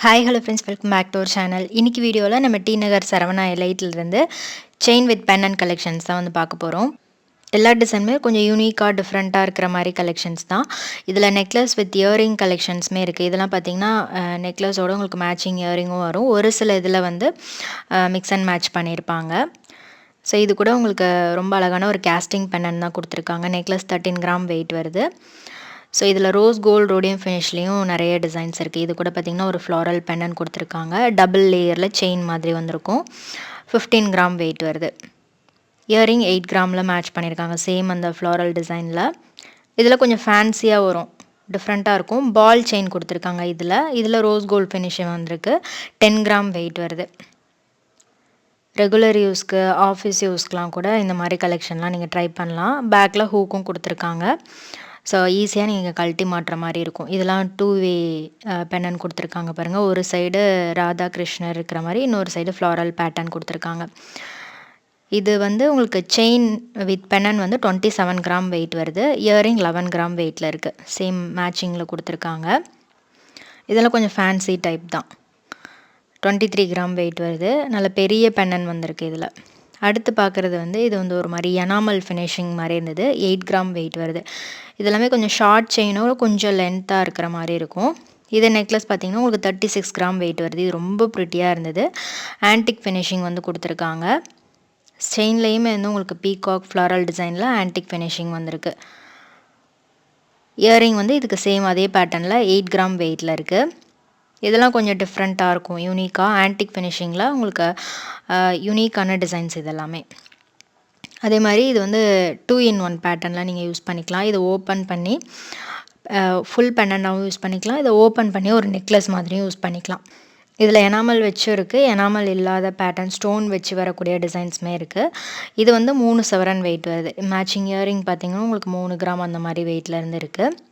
Hi hello friends, welcome back to our channel. இன்றைக்கி வீடியோவில் நம்ம டி நகர் சரவணா எலைட்லேருந்து chain with pen and collections தான் வந்து பார்க்க போகிறோம். எல்லா டிசைனுமே கொஞ்சம் யூனிக்காக டிஃப்ரெண்ட்டாக இருக்கிற மாதிரி கலெக்ஷன்ஸ் தான். இதில் நெக்லஸ் வித் இயரிங் கலெக்ஷன்ஸுமே இருக்குது. இதெல்லாம் பார்த்திங்கன்னா நெக்லஸோடு உங்களுக்கு மேட்சிங் இயரிங்கும் வரும். ஒரு சில இதில் வந்து மிக்ஸ் அண்ட் மேட்ச் பண்ணியிருப்பாங்க. ஸோ இது கூட உங்களுக்கு ரொம்ப அழகான ஒரு கேஸ்டிங் பென்னன் தான் கொடுத்துருக்காங்க. நெக்லஸ் 13 கிராம் வெயிட் வருது. ஸோ இதில் ரோஸ் கோல்டு ரோடியம் ஃபினிஷ்லேயும் நிறைய டிசைன்ஸ் இருக்குது. இது கூட பார்த்திங்கன்னா ஒரு ஃப்ளாரல் பென்னன் கொடுத்துருக்காங்க. டபுள் லேயரில் செயின் மாதிரி வந்திருக்கும். 15 கிராம் வெயிட் வருது. இயரிங் 8 கிராமில் மேட்ச் பண்ணியிருக்காங்க, சேம் அந்த ஃப்ளாரல் டிசைனில். இதில் கொஞ்சம் ஃபேன்சியாக வரும், டிஃப்ரெண்ட்டாக இருக்கும். பால் செயின் கொடுத்துருக்காங்க. இதில் ரோஸ் கோல்டு ஃபினிஷிங் வந்திருக்கு. 10 கிராம் வெயிட் வருது. ரெகுலர் யூஸ்க்கு, ஆஃபீஸ் யூஸ்க்கெலாம் கூட இந்த மாதிரி கலெக்ஷன்லாம் நீங்கள் ட்ரை பண்ணலாம். பேக்கில் ஹூக்கும் கொடுத்துருக்காங்க. ஸோ ஈஸியாக நீங்கள் கழட்டி மாட்டுற மாதிரி இருக்கும். இதெல்லாம் 2 வே பென்னன் கொடுத்துருக்காங்க பாருங்கள். ஒரு சைடு ராதா கிருஷ்ணர் இருக்கிற மாதிரி, இன்னொரு சைடு ஃப்ளாரல் பேட்டர்ன் கொடுத்துருக்காங்க. இது வந்து உங்களுக்கு செயின் வித் பென்னன் வந்து 27 கிராம் வெயிட் வருது. இயரிங் 11 கிராம் வெயிட்டில் இருக்குது. சேம் மேட்சிங்கில் கொடுத்துருக்காங்க. இதெல்லாம் கொஞ்சம் ஃபேன்சி டைப் தான். 23 கிராம் வெயிட் வருது. நல்ல பெரிய பென்னன் வந்திருக்கு இதில். அடுத்து பார்க்குறது வந்து இது வந்து ஒரு மாதிரி எனாமல் ஃபினிஷிங் மாதிரி இருந்தது. 8 கிராம் வெயிட் வருது. இதெல்லாமே கொஞ்சம் ஷார்ட் செயினோட கொஞ்சம் லென்த்தாக இருக்கிற மாதிரி இருக்கும். இது நெக்லஸ் பார்த்திங்கன்னா உங்களுக்கு 36 கிராம் வெயிட் வருது. இது ரொம்ப ப்ரிட்டியாக இருந்தது. ஆன்டிக் ஃபினிஷிங் வந்து கொடுத்துருக்காங்க. செயின்லேயுமே வந்து உங்களுக்கு பீகாக் ஃப்ளாரல் டிசைனில் ஆன்டிக் ஃபினிஷிங் வந்திருக்கு. இயரிங் வந்து இதுக்கு சேம் அதே பேட்டர்னில் 8 கிராம் வெயிட்டில் இருக்குது. இதெல்லாம் கொஞ்சம் டிஃப்ரெண்ட்டாக இருக்கும், யூனிக்காக ஆன்டிக் ஃபினிஷிங்கில் உங்களுக்கு யூனிக்கான டிசைன்ஸ் இதெல்லாமே. அதே மாதிரி இது வந்து 2 in 1 பேட்டர்னில் நீங்கள் யூஸ் பண்ணிக்கலாம். இதை ஓப்பன் பண்ணி ஃபுல் பென்னண்டாகவும் யூஸ் பண்ணிக்கலாம். இதை ஓப்பன் பண்ணி ஒரு நெக்லஸ் மாதிரியும் யூஸ் பண்ணிக்கலாம். இதில் எனாமல் வச்சும் இருக்குது, எனாமல் இல்லாத பேட்டர்ன் ஸ்டோன் வச்சு வரக்கூடிய டிசைன்ஸுமே இருக்குது. இது வந்து 3 சவரன் வெயிட் வருது. மேட்சிங் இயரிங் பார்த்திங்கன்னா உங்களுக்கு 3 கிராம் அந்த மாதிரி வெயிட்லேருந்து இருக்குது.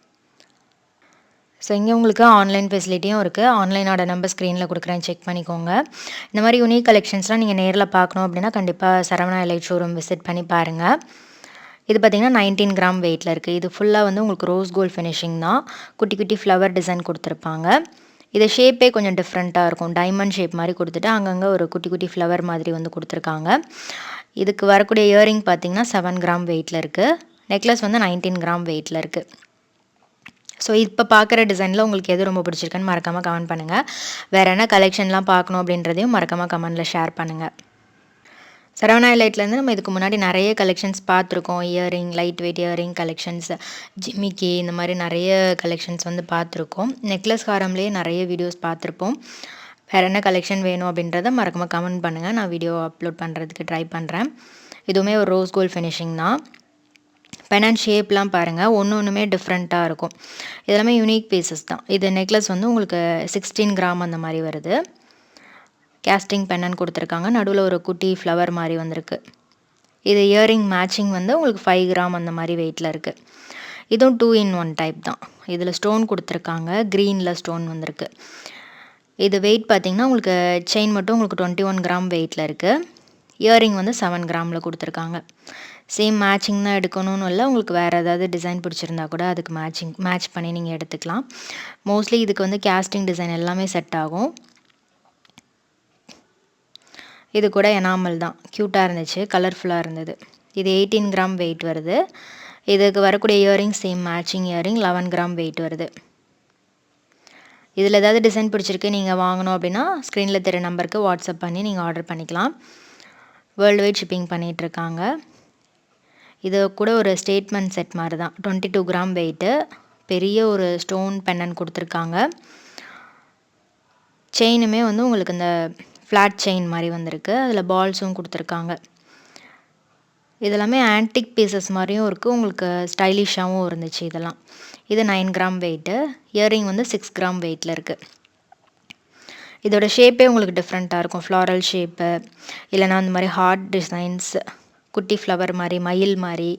ஸோ இங்கே உங்களுக்கு ஆன்லைன் ஃபெசிலிட்டியும் இருக்குது. ஆன்லைனோட நம்பர் ஸ்க்ரீனில் கொடுக்குறேன், செக் பண்ணிக்கோங்க. இந்த மாதிரி யூனிக் கலெக்ஷன்ஸ்லாம் நீங்கள் நேரில் பார்க்கணும் அப்படின்னா கண்டிப்பாக சரவணா எலைட் ஷோரூம் விசிட் பண்ணி பாருங்கள். இது பார்த்திங்கன்னா 19 கிராம் வெயிட்டில் இருக்குது. இது ஃபுல்லாக வந்து உங்களுக்கு ரோஸ் கோல்டு ஃபினிஷிங் தான். குட்டி குட்டி ஃப்ளவர் டிசைன் கொடுத்துருப்பாங்க. இது ஷேப்பே கொஞ்சம் டிஃப்ரெண்ட்டாக இருக்கும். டைமண்ட் ஷேப் மாதிரி கொடுத்துட்டு அங்கங்கே ஒரு குட்டி குட்டி ஃப்ளவர் மாதிரி வந்து கொடுத்துருக்காங்க. இதுக்கு வரக்கூடிய இயரிங் பார்த்திங்கன்னா 7 கிராம் வெயிட்டில் இருக்குது. நெக்லஸ் வந்து 19 கிராம் வெயிட்டில் இருக்குது. ஸோ இப்போ பார்க்குற டிசைனில் உங்களுக்கு எது ரொம்ப பிடிச்சிருக்குன்னு மறக்காமல் கமெண்ட் பண்ணுங்கள். வேறு என்ன கலெக்ஷன்லாம் பார்க்கணும் அப்படின்றதையும் மறக்காமல் கமெண்டில் ஷேர் பண்ணுங்கள். சரவணா எலைட்லேருந்து நம்ம இதுக்கு முன்னாடி நிறைய கலெக்ஷன்ஸ் பார்த்துருக்கோம். Earring, light weight earring collections, ஜிமிக்கி, இந்த மாதிரி நிறைய கலெக்ஷன்ஸ் வந்து பார்த்துருக்கோம். நெக்லஸ் ஹாரம்லேயே நிறைய வீடியோஸ் பார்த்துருப்போம். வேறு என்ன கலெக்ஷன் வேணும் அப்படின்றத மறக்காமல் கமெண்ட் பண்ணுங்கள். நான் வீடியோ அப்லோட் பண்ணுறதுக்கு ட்ரை பண்ணுறேன். இதுவுமே ஒரு ரோஸ் கோல்டு ஃபினிஷிங் தான். பென்னன் ஷேப்லாம் பாருங்கள், ஒன்றுமே டிஃப்ரெண்ட்டாக இருக்கும். இதெல்லாமே யூனிக் பீசஸ் தான். இது நெக்லஸ் வந்து உங்களுக்கு 16 கிராம் அந்த மாதிரி வருது. கேஸ்டிங் பென்னன் கொடுத்துருக்காங்க. நடுவில் ஒரு குட்டி ஃப்ளவர் மாதிரி வந்திருக்கு. இது இயரிங் மேட்சிங் வந்து உங்களுக்கு 5 கிராம் அந்த மாதிரி வெயிட்டில் இருக்குது. இதுவும் 2 in 1 டைப் தான். இதில் ஸ்டோன் கொடுத்துருக்காங்க, க்ரீனில் ஸ்டோன் வந்திருக்கு. இது வெயிட் பார்த்திங்கன்னா உங்களுக்கு செயின் மட்டும் உங்களுக்கு 21 கிராம் வெயிட்டில் இருக்குது. இயரிங் வந்து 7 கிராமில் கொடுத்துருக்காங்க. சேம் மேட்சிங் தான் எடுக்கணும்னு இல்லை, உங்களுக்கு வேறு ஏதாவது டிசைன் பிடிச்சிருந்தா கூட அதுக்கு மேட்ச் பண்ணி நீங்கள் எடுத்துக்கலாம். மோஸ்ட்லி இதுக்கு வந்து கேஸ்டிங் டிசைன் எல்லாமே செட் ஆகும். இது கூட எனாமல் தான், க்யூட்டாக இருந்துச்சு, கலர்ஃபுல்லாக இருந்தது. இது 18 கிராம் வெயிட் வருது. இதுக்கு வரக்கூடிய earring same matching earring 11 gram weight வருது. இதில் ஏதாவது டிசைன் பிடிச்சிருக்கு நீங்கள் வாங்கணும் அப்படின்னா ஸ்க்ரீனில் தெரிய நம்பருக்கு வாட்ஸ்அப் பண்ணி நீங்கள் ஆர்டர் பண்ணிக்கலாம். வேர்ல்டு வைட் ஷிப்பிங் பண்ணிகிட்ருக்காங்க. இது கூட ஒரு ஸ்டேட்மெண்ட் செட் மாதிரி தான். 22 கிராம் வெயிட்டு. பெரிய ஒரு ஸ்டோன் பென்னன் கொடுத்துருக்காங்க. செயினுமே வந்து உங்களுக்கு இந்த ஃப்ளாட் செயின் மாதிரி வந்திருக்கு. அதில் பால்ஸும் கொடுத்துருக்காங்க. இதெல்லாமே ஆன்டிக் பீசஸ் மாதிரியும் இருக்குது, உங்களுக்கு ஸ்டைலிஷாகவும் இருந்துச்சு இதெல்லாம். இது 9 கிராம் வெயிட்டு. இயரிங் வந்து 6 கிராம் வெயிட்டில் இருக்குது. இதோட ஷேப்பே உங்களுக்கு டிஃப்ரெண்ட்டாக இருக்கும். ஃப்ளாரல் ஷேப்பு, இல்லைனா அந்த மாதிரி ஹார்ட் டிசைன்ஸ், குட்டி ஃப்ளவர் மாதிரி, மயில் மாதிரி,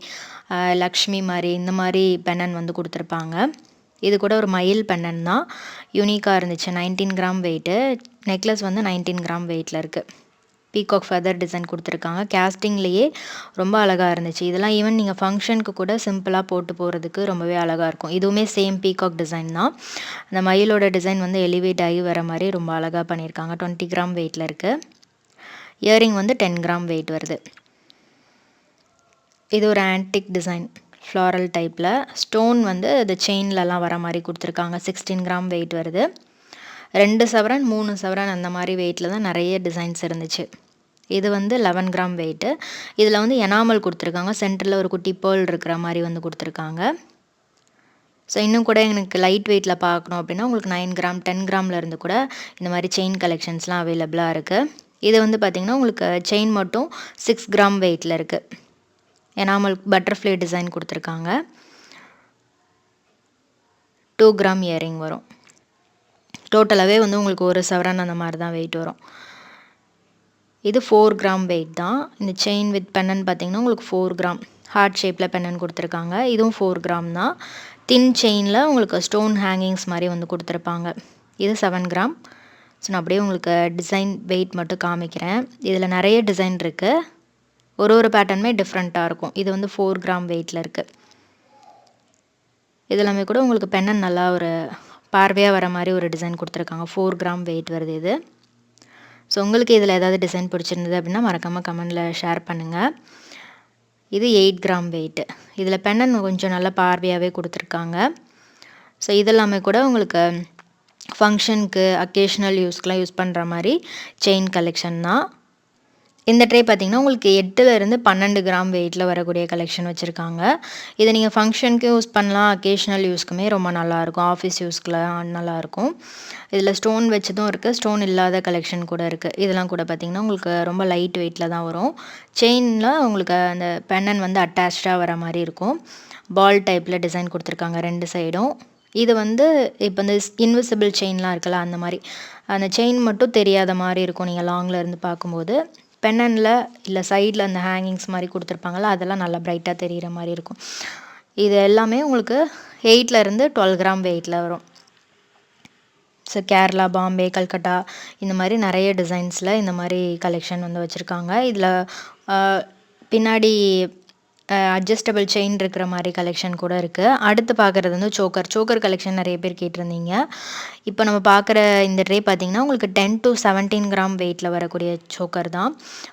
லக்ஷ்மி மாதிரி, இந்த மாதிரி பென்னன் வந்து கொடுத்துருப்பாங்க. இது கூட ஒரு மயில் பென்னன் தான், யூனிக்காக இருந்துச்சு. 19 கிராம் வெயிட்டு. நெக்லஸ் வந்து 19 கிராம் வெயிட்டில் இருக்குது. பீகாக் ஃபெதர் டிசைன் கொடுத்துருக்காங்க. கேஸ்டிங்லேயே ரொம்ப அழகாக இருந்துச்சு. இதெல்லாம் ஈவன் நீங்கள் ஃபங்க்ஷனுக்கு கூட சிம்பிளாக போட்டு போகிறதுக்கு ரொம்பவே அழகாக இருக்கும். இதுவுமே சேம் பீகாக் டிசைன் தான். அந்த மயிலோட டிசைன் வந்து எலிவேட் ஆகி வர மாதிரி ரொம்ப அழகாக பண்ணியிருக்காங்க. 20 கிராம் வெயிட்டில் இருக்குது. இயரிங் வந்து 10 கிராம் வெயிட் வருது. இது ஒரு ஆன்டிக் டிசைன் ஃப்ளாரல் டைப்பில். ஸ்டோன் வந்து இது செயின்லலாம் வர மாதிரி கொடுத்துருக்காங்க. 16 கிராம் வெயிட் வருது. 2 சவரன் 3 சவரன் அந்த மாதிரி வெயிட்டில் தான் நிறைய டிசைன்ஸ் இருந்துச்சு. இது வந்து 11 கிராம் வெயிட்டு. இதில் வந்து எனாமல் கொடுத்துருக்காங்க. சென்டரில் ஒரு குட்டி பேர்ல் இருக்கிற மாதிரி வந்து கொடுத்துருக்காங்க. ஸோ இன்னும் கூட எனக்கு லைட் வெயிட்டில் பார்க்கணும் அப்படின்னா உங்களுக்கு 9 கிராம் 10 கிராமில் இருந்து கூட இந்த மாதிரி செயின் கலெக்ஷன்ஸ்லாம் அவைலபிளாக இருக்குது. இது வந்து பார்த்திங்கன்னா உங்களுக்கு செயின் மட்டும் 6 கிராம் வெயிட்டில் இருக்குது. எனாமல் பட்டர்ஃப்ளை டிசைன் கொடுத்துருக்காங்க. 2 கிராம் இயரிங் வரும். டோட்டலாகவே வந்து உங்களுக்கு ஒரு சவரன் அந்த மாதிரி தான் வெயிட் வரும். இது 4 கிராம் வெயிட் தான். இந்த செயின் வித் பென்னன் பார்த்திங்கன்னா உங்களுக்கு 4 கிராம் ஹார்ட் ஷேப்பில் பென்னன் கொடுத்துருக்காங்க. இதுவும் 4 கிராம் தான். தின் செயினில் உங்களுக்கு ஸ்டோன் ஹேங்கிங்ஸ் மாதிரி வந்து கொடுத்துருப்பாங்க. இது 7 கிராம். ஸோ நான் அப்படியே உங்களுக்கு டிசைன் வெயிட் மட்டும் காமிக்கிறேன். இதில் நிறைய டிசைன் இருக்குது. ஒரு பேட்டர்னுமே டிஃப்ரெண்ட்டாக இருக்கும். இது வந்து 4 கிராம் வெயிட்டில் இருக்குது. இதெல்லாமே கூட உங்களுக்கு பென்னன் நல்லா ஒரு பார்வையாக வர மாதிரி ஒரு டிசைன் கொடுத்துருக்காங்க. 4 கிராம் வெயிட் வருது இது. ஸோ உங்களுக்கு இதில் ஏதாவது டிசைன் பிடிச்சிருந்தது அப்படின்னா மறக்காமல் கமெண்டில் ஷேர் பண்ணுங்கள். இது 8 கிராம் வெயிட்டு. இதில் பென்னன் கொஞ்சம் நல்லா பார்வையாகவே கொடுத்துருக்காங்க. ஸோ இதெல்லாமே கூட உங்களுக்கு ஃபங்க்ஷனுக்கு அக்கேஷ்னல் யூஸ்க்கெலாம் யூஸ் பண்ணுற மாதிரி செயின் கலெக்ஷன் தான். இந்த ட்ரே பார்த்திங்கன்னா உங்களுக்கு 8லேருந்து 12 கிராம் வெயிட்டில் வரக்கூடிய கலெக்ஷன் வச்சுருக்காங்க. இதை நீங்கள் ஃபங்க்ஷனுக்கு யூஸ் பண்ணலாம், அக்கேஷ்னல் யூஸ்க்குமே ரொம்ப நல்லாயிருக்கும். ஆஃபீஸ் யூஸ்க்குலாம் நல்லாயிருக்கும். இதில் ஸ்டோன் வச்சதும் இருக்குது, ஸ்டோன் இல்லாத கலெக்ஷன் கூட இருக்குது. இதெல்லாம் கூட பார்த்திங்கன்னா உங்களுக்கு ரொம்ப லைட் வெயிட்டில் தான் வரும். செயினில் உங்களுக்கு அந்த பென்னன் வந்து அட்டாச்சாக வர மாதிரி இருக்கும். பால் டைப்பில் டிசைன் கொடுத்துருக்காங்க 2 சைடும். இது வந்து இப்போ இந்த இன்விசிபிள் செயின்லாம் இருக்குல்ல, அந்த மாதிரி அந்த செயின் மட்டும் தெரியாத மாதிரி இருக்கும் நீங்கள் லாங்கில் இருந்து பார்க்கும்போது. பென்னனில் இல்லை சைடில் அந்த ஹேங்கிங்ஸ் மாதிரி கொடுத்துருப்பாங்கள்ல, அதெல்லாம் நல்லா ப்ரைட்டாக தெரிகிற மாதிரி இருக்கும். இது எல்லாமே உங்களுக்கு 8லேருந்து 12 கிராம் வெயிட்டில் வரும். ஸோ கேரளா, பாம்பே, கல்கட்டா இந்த மாதிரி நிறைய டிசைன்ஸில் இந்த மாதிரி கலெக்ஷன் வந்து வச்சுருக்காங்க. இதில் பின்னாடி அட்ஜஸ்டபிள் செயின் இருக்கிற மாதிரி கலெக்ஷன் கூட இருக்குது. அடுத்து பார்க்குறது வந்து சோக்கர் கலெக்ஷன் நிறைய பேர் கேட்டிருந்தீங்க. இப்போ நம்ம பார்க்குற இந்த ட்ரே பார்த்திங்கன்னா உங்களுக்கு 10 to 17 கிராம் வெயிட்டில் வரக்கூடிய சோக்கர் தான்.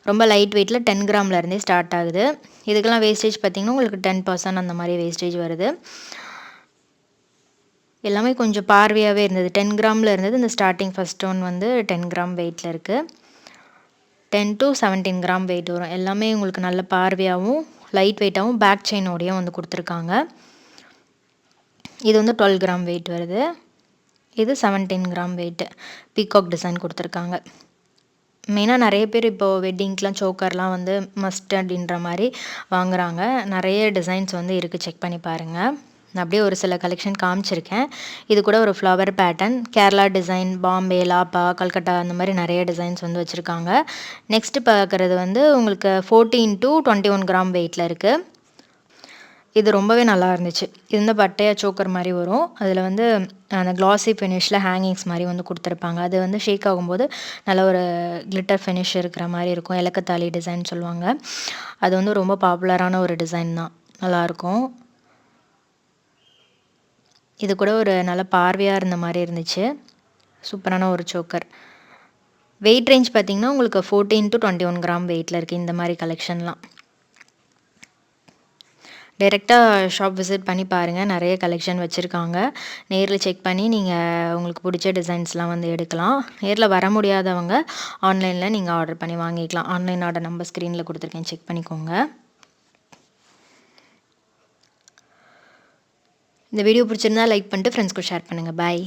ரொம்ப லைட் வெயிட்டில் 10 கிராம்லேருந்தே ஸ்டார்ட் ஆகுது. இதுக்கெல்லாம் வேஸ்டேஜ் பார்த்திங்கன்னா உங்களுக்கு 10% அந்த மாதிரி வேஸ்டேஜ் வருது. எல்லாமே கொஞ்சம் பார்வையாகவே இருந்தது. 10 கிராமில் இருந்தது. இந்த ஸ்டார்டிங் ஃபஸ்ட் ஒன் வந்து 10 கிராம் வெயிட்டில் இருக்குது. 10 to 17 கிராம் வெயிட் வரும். எல்லாமே உங்களுக்கு நல்ல பார்வையாகவும் லைட் வெயிட்டாகவும் பேக் செயினோடையும் வந்து கொடுத்துருக்காங்க. இது வந்து 12 கிராம் வெயிட் வருது. இது 17 கிராம் வெயிட்டு. பீகாக் டிசைன் கொடுத்துருக்காங்க. மெயினாக நிறைய பேர் இப்போது வெட்டிங்க்கெலாம் சோக்கர்லாம் வந்து மஸ்ட் அப்படின்ற மாதிரி வாங்குகிறாங்க. நிறைய டிசைன்ஸ் வந்து இருக்குது, செக் பண்ணி பாருங்கள். நான் அப்படியே ஒரு சில கலெக்ஷன் காமிச்சிருக்கேன். இது கூட ஒரு flower pattern, Kerala design, Bombay, லாப்பா, கல்கட்டா அந்த மாதிரி நிறைய டிசைன்ஸ் வந்து வச்சுருக்காங்க. நெக்ஸ்ட்டு பார்க்குறது வந்து உங்களுக்கு 14 to 21 கிராம் வெயிட்டில் இருக்குது. இது ரொம்பவே நல்லா இருந்துச்சு. இது வந்து பட்டையாக சோக்கர் மாதிரி வரும். அதில் வந்து அந்த கிளாஸி ஃபினிஷில் ஹேங்கிங்ஸ் மாதிரி வந்து கொடுத்துருப்பாங்க. அது வந்து ஷேக் ஆகும்போது நல்ல ஒரு கிளிட்டர் ஃபினிஷ் இருக்கிற மாதிரி இருக்கும். இலக்கத்தாலி டிசைன் சொல்லுவாங்க. அது வந்து ரொம்ப பாப்புலரான ஒரு டிசைன் தான், நல்லாயிருக்கும். இது கூட ஒரு நல்ல பார்வையாக இருந்த மாதிரி இருந்துச்சு. சூப்பரான ஒரு சோக்கர். வெயிட் ரேஞ்ச் பார்த்திங்கன்னா உங்களுக்கு 14 to 21 கிராம் வெயிட்டில் இருக்குது இந்த மாதிரி கலெக்ஷன்லாம். டைரெக்டாக ஷாப் விசிட் பண்ணி பாருங்கள், நிறைய கலெக்ஷன் வச்சுருக்காங்க. நேரில் செக் பண்ணி நீங்கள் உங்களுக்கு பிடிச்ச டிசைன்ஸ்லாம் வந்து எடுக்கலாம். நேரில் வர முடியாதவங்க ஆன்லைனில் நீங்கள் ஆர்டர் பண்ணி வாங்கிக்கலாம். ஆன்லைன் ஆர்டர் நம்பர் ஸ்க்ரீனில் கொடுத்துருக்கேன், செக் பண்ணிக்கோங்க. இந்த வீடியோ பிடிச்சிருந்தா லைக் பண்ணிட்டு ஃப்ரெண்ட்ஸ்க்கு ஷேர் பண்ணுங்கள். பாய்.